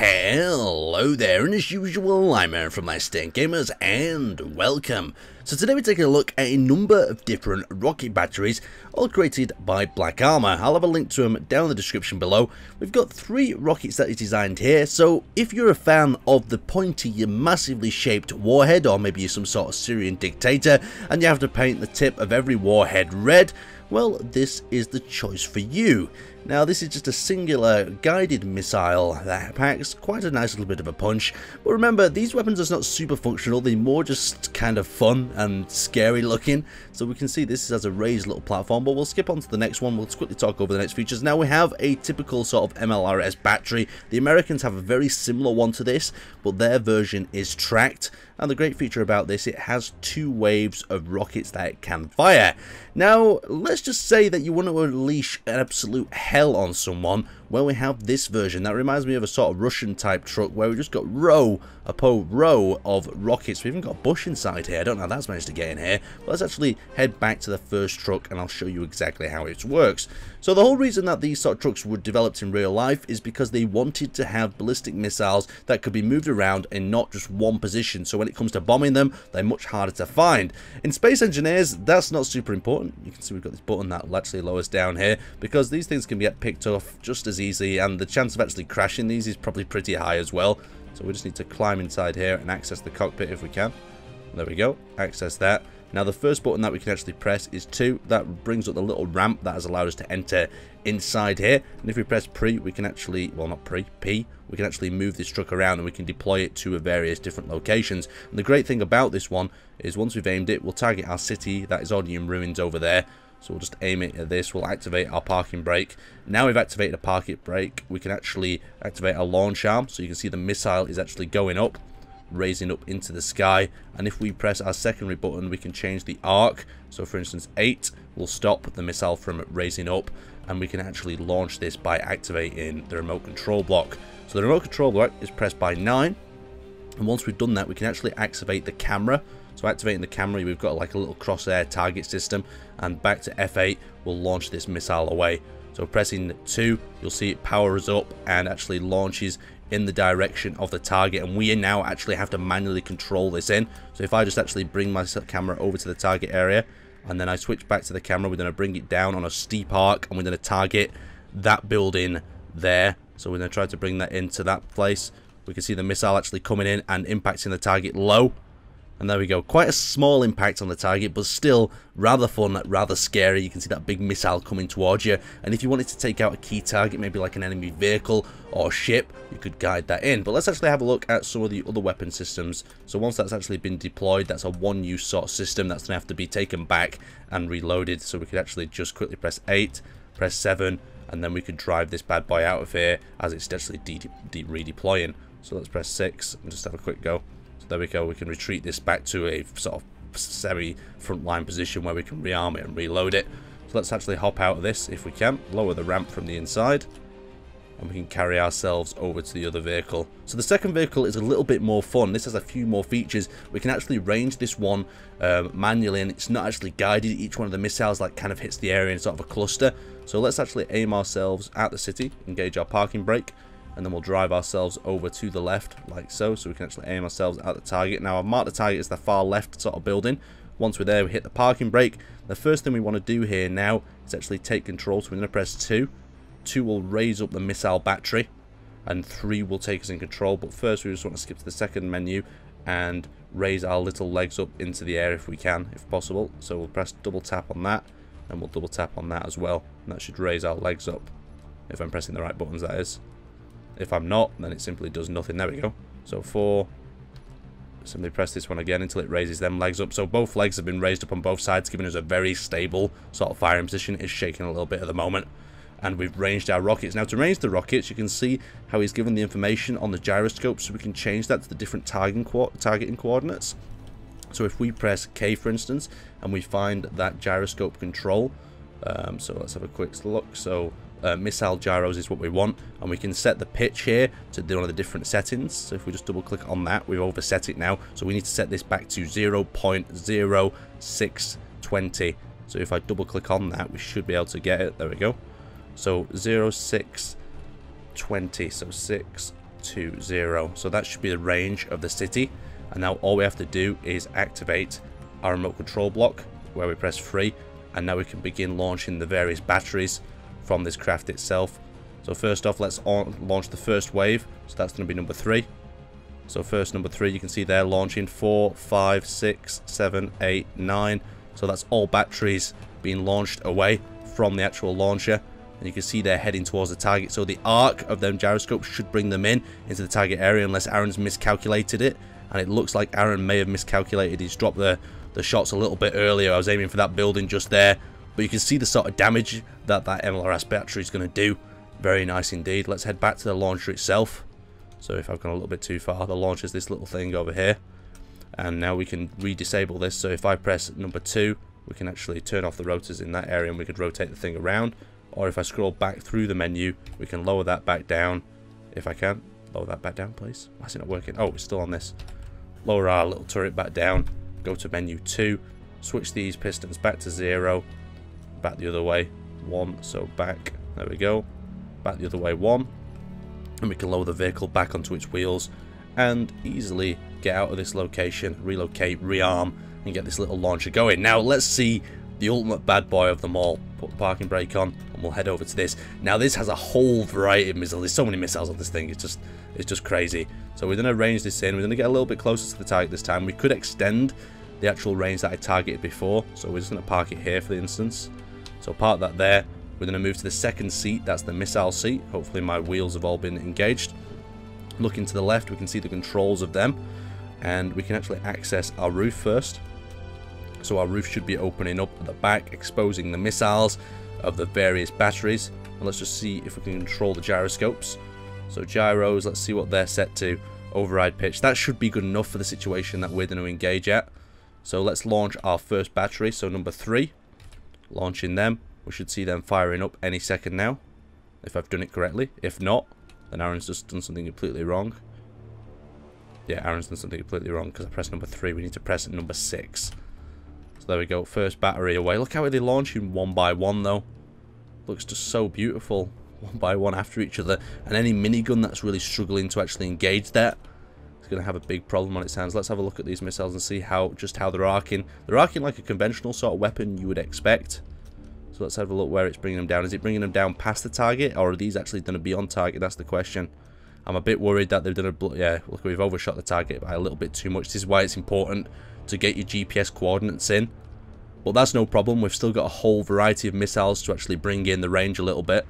Hello there, and as usual, I'm Aaron from Let's Stay Gamers, and welcome. So today we're taking a look at a number of different rocket batteries, all created by Black Armor. I'll have a link to them down in the description below. We've got 3 rockets that he's designed here, so if you're a fan of the pointy, massively shaped warhead, or maybe you're some sort of Syrian dictator, and you have to paint the tip of every warhead red, well, this is the choice for you. Now, this is just a singular guided missile that packs quite a nice little bit of a punch, but remember, these weapons are not super functional, they're more just kind of fun and scary looking. So we can see this has a raised little platform, but we'll skip on to the next one. We'll quickly talk over the next features. Now, we have a typical sort of MLRS battery. The Americans have a very similar one to this, but their version is tracked. And the great feature about this, it has 2 waves of rockets that it can fire. Now, let's just say that you want to unleash an absolute hell on someone. Well, we have this version that reminds me of a sort of Russian type truck where we just got row upon row of rockets. We even got Bush inside here. I don't know how that's managed to get in here. But let's actually head back to the first truck and I'll show you exactly how it works. So the whole reason that these sort of trucks were developed in real life is because they wanted to have ballistic missiles that could be moved around in not just one position. So when it comes to bombing them, they're much harder to find. In Space Engineers, that's not super important. You can see we've got this button that will actually lower us down here because these things can get picked off just as easy, and the chance of actually crashing these is probably pretty high as well. So we just need to climb inside here and access the cockpit if we can. There we go, access that. Now the first button that we can actually press is 2. That brings up the little ramp that has allowed us to enter inside here. And if we press pre, we can actually, well, not pre, P, we can actually move this truck around and we can deploy it to various different locations. And the great thing about this one is once we've aimed it, we'll target our city that is already in ruins over there. So we'll just aim it at this, we'll activate our parking brake. Now we've activated a parking brake, we can actually activate our launch arm. So you can see the missile is actually going up, raising up into the sky. And if we press our secondary button, we can change the arc. So for instance, 8 will stop the missile from raising up, and we can actually launch this by activating the remote control block. So the remote control block is pressed by 9, and once we've done that, we can actually activate the camera. So activating the camera, we've got like a little crosshair target system, and back to F8 will launch this missile away. So pressing 2, you'll see it powers up and actually launches in the direction of the target, and we now actually have to manually control this in. So if I just actually bring my camera over to the target area and then I switch back to the camera, we're going to bring it down on a steep arc and we're going to target that building there. So we're going to try to bring that into that place. We can see the missile actually coming in and impacting the target low. And there we go, quite a small impact on the target, but still rather fun, rather scary. You can see that big missile coming towards you, and if you wanted to take out a key target, maybe like an enemy vehicle or ship, you could guide that in. But let's actually have a look at some of the other weapon systems. So once that's actually been deployed, that's a one-use sort of system that's going to have to be taken back and reloaded. So we could actually just quickly press 8, press 7, and then we could drive this bad boy out of here as it's actually redeploying. So let's press 6 and just have a quick go. There we go, we can retreat this back to a sort of semi-frontline position where we can rearm it and reload it. So let's actually hop out of this if we can, lower the ramp from the inside, and we can carry ourselves over to the other vehicle. So the second vehicle is a little bit more fun. This has a few more features. We can actually range this one manually, and it's not actually guided. Each one of the missiles like kind of hits the area in sort of a cluster. So let's actually aim ourselves at the city, engage our parking brake, and then we'll drive ourselves over to the left like so we can actually aim ourselves at the target. Now I've marked the target as the far left sort of building. Once we're there, we hit the parking brake. The first thing we want to do here now is actually take control, so we're going to press 2. 2 will raise up the missile battery, and 3 will take us in control. But first we just want to skip to the second menu and raise our little legs up into the air if we can, if possible. So we'll press double tap on that, and we'll double tap on that as well, and that should raise our legs up, if I'm pressing the right buttons, that is. If I'm not, then it simply does nothing. There we go. So 4, simply press this one again until it raises them legs up. So both legs have been raised up on both sides, giving us a very stable sort of firing position. It's shaking a little bit at the moment. And we've ranged our rockets. Now to range the rockets, you can see how he's given the information on the gyroscope, so we can change that to the different targeting coordinates. So if we press K, for instance, and we find that gyroscope control, so let's have a quick look. So missile gyros is what we want, and we can set the pitch here to one of the different settings. So if we just double click on that, we've overset it now, so we need to set this back to 0.0620. so if I double click on that, we should be able to get it. There we go. So 0620, so 6 to 0. So that should be the range of the city. And now all we have to do is activate our remote control block where we press 3. And now we can begin launching the various batteries from this craft itself. So first off, let's launch the first wave. So that's going to be number 3. So first number 3, you can see they're launching 4, 5, 6, 7, 8, 9. So that's all batteries being launched away from the actual launcher. And you can see they're heading towards the target. So the arc of them gyroscopes should bring them into the target area unless Aaron's miscalculated it. And it looks like Aaron may have miscalculated. He's dropped the shots a little bit earlier. I was aiming for that building just there. But you can see the sort of damage that MLRS battery is going to do. Very nice indeed. Let's head back to the launcher itself. So if I've gone a little bit too far, the launcher is this little thing over here. And now we can re-disable this. So if I press number 2, we can actually turn off the rotors in that area and we could rotate the thing around. Or if I scroll back through the menu, we can lower that back down. If I can. Lower that back down, please. Why is it not working? Oh, we're still on this. Lower our little turret back down. Go to menu 2. Switch these pistons back to 0. Back the other way. 1. So back. There we go. Back the other way. 1. And we can lower the vehicle back onto its wheels. And easily get out of this location. Relocate. Rearm. And get this little launcher going. Now let's see the ultimate bad boy of them all. Put the parking brake on and we'll head over to this. Now this has a whole variety of missiles. There's so many missiles on this thing. It's just crazy. So we're going to range this in. We're going to get a little bit closer to the target this time. We could extend the actual range that I targeted before. So we're just going to park it here for the instance. So park that there. We're going to move to the second seat. That's the missile seat. Hopefully my wheels have all been engaged. Looking to the left, we can see the controls of them. And we can actually access our roof first. So our roof should be opening up at the back, exposing the missiles of the various batteries. And let's just see if we can control the gyroscopes. So gyros, let's see what they're set to. Override pitch. That should be good enough for the situation that we're going to engage at. So let's launch our first battery. So number 3. Launching them. We should see them firing up any second now. If I've done it correctly. If not, then Aaron's just done something completely wrong. Yeah, Aaron's done something completely wrong because I pressed number 3. We need to press number 6. So there we go, first battery away. Look how they're launching one by one though. Looks just so beautiful. One by one after each other. And any minigun that's really struggling to actually engage that is going to have a big problem on its hands. Let's have a look at these missiles and see just how they're arcing. They're arcing like a conventional sort of weapon you would expect. So let's have a look where it's bringing them down. Is it bringing them down past the target, or are these actually going to be on target? That's the question. I'm a bit worried that they've done yeah, look, we've overshot the target by a little bit too much. This is why it's important to get your GPS coordinates in. But that's no problem. We've still got a whole variety of missiles to actually bring in the range a little bit.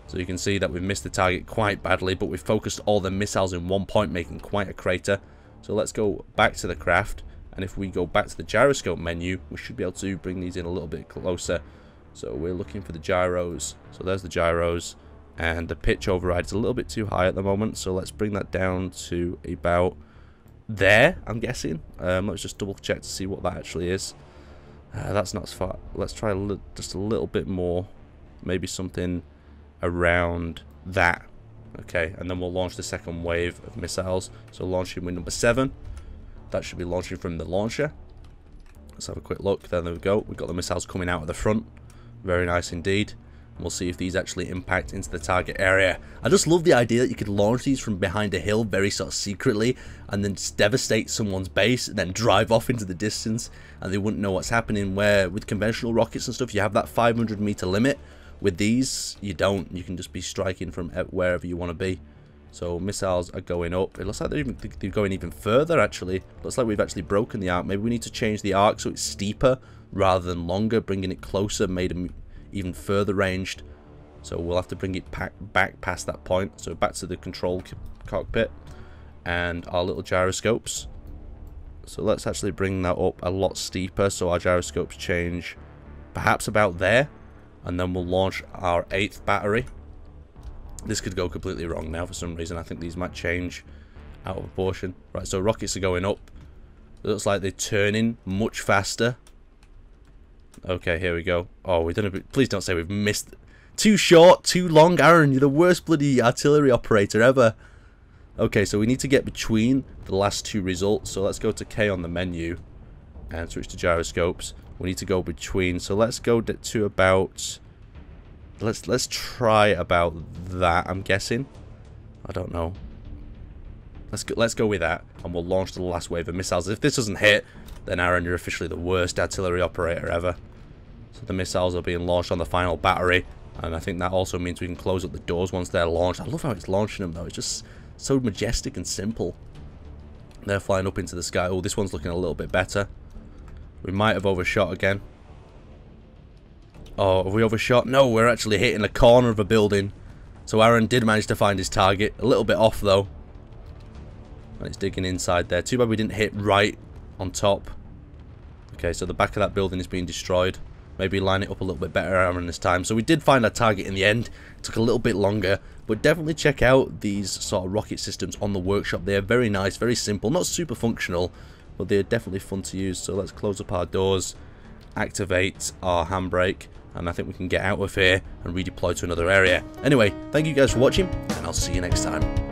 So you can see that we've missed the target quite badly, but we've focused all the missiles in one point, making quite a crater. So let's go back to the craft. And if we go back to the gyroscope menu, we should be able to bring these in a little bit closer. So we're looking for the gyros. So there's the gyros. And the pitch override is a little bit too high at the moment. So let's bring that down to about there, I'm guessing. Let's just double check to see what that actually is. That's not as far. Let's try just a little bit more. Maybe something around that. Okay, and then we'll launch the second wave of missiles. So launching with number 7. That should be launching from the launcher. Let's have a quick look. There we go. We've got the missiles coming out of the front. Very nice indeed. We'll see if these actually impact into the target area. I just love the idea that you could launch these from behind a hill very sort of secretly and then just devastate someone's base and then drive off into the distance and they wouldn't know what's happening, where with conventional rockets and stuff you have that 500-meter limit. With these you don't. You can just be striking from wherever you want to be. So missiles are going up. It looks like they're going even further actually. Looks like we've actually broken the arc. Maybe we need to change the arc so it's steeper rather than longer, bringing it closer, made them even further ranged. So we'll have to bring it back past that point. So back to the control cockpit and our little gyroscopes. So let's actually bring that up a lot steeper so our gyroscopes change perhaps about there, and then we'll launch our 8th battery. This could go completely wrong now for some reason. I think these might change out of proportion. Right, so rockets are going up. It looks like they're turning much faster. Okay, here we go. Oh, we done a bit. Please don't say we've missed. Too short, too long, Aaron. You're the worst bloody artillery operator ever. Okay, so we need to get between the last 2 results. So let's go to K on the menu and switch to gyroscopes. We need to go between. So let's go to about. Let's try about that. I'm guessing. I don't know. Let's go with that, and we'll launch the last wave of missiles. If this doesn't hit, then Aaron, you're officially the worst artillery operator ever. So the missiles are being launched on the final battery, and I think that also means we can close up the doors once they're launched. I love how it's launching them though. It's just so majestic and simple. They're flying up into the sky. Oh, this one's looking a little bit better. We might have overshot again. Oh, have we overshot? No, we're actually hitting the corner of a building. So Aaron did manage to find his target. A little bit off though. And it's digging inside there. Too bad we didn't hit right on top. Okay, so the back of that building is being destroyed. Maybe line it up a little bit better, Aaron, this time. So we did find our target in the end. It took a little bit longer. But definitely check out these sort of rocket systems on the workshop. They're very nice, very simple. Not super functional, but they're definitely fun to use. So let's close up our doors. Activate our handbrake. And I think we can get out of here and redeploy to another area. Anyway, thank you guys for watching, and I'll see you next time.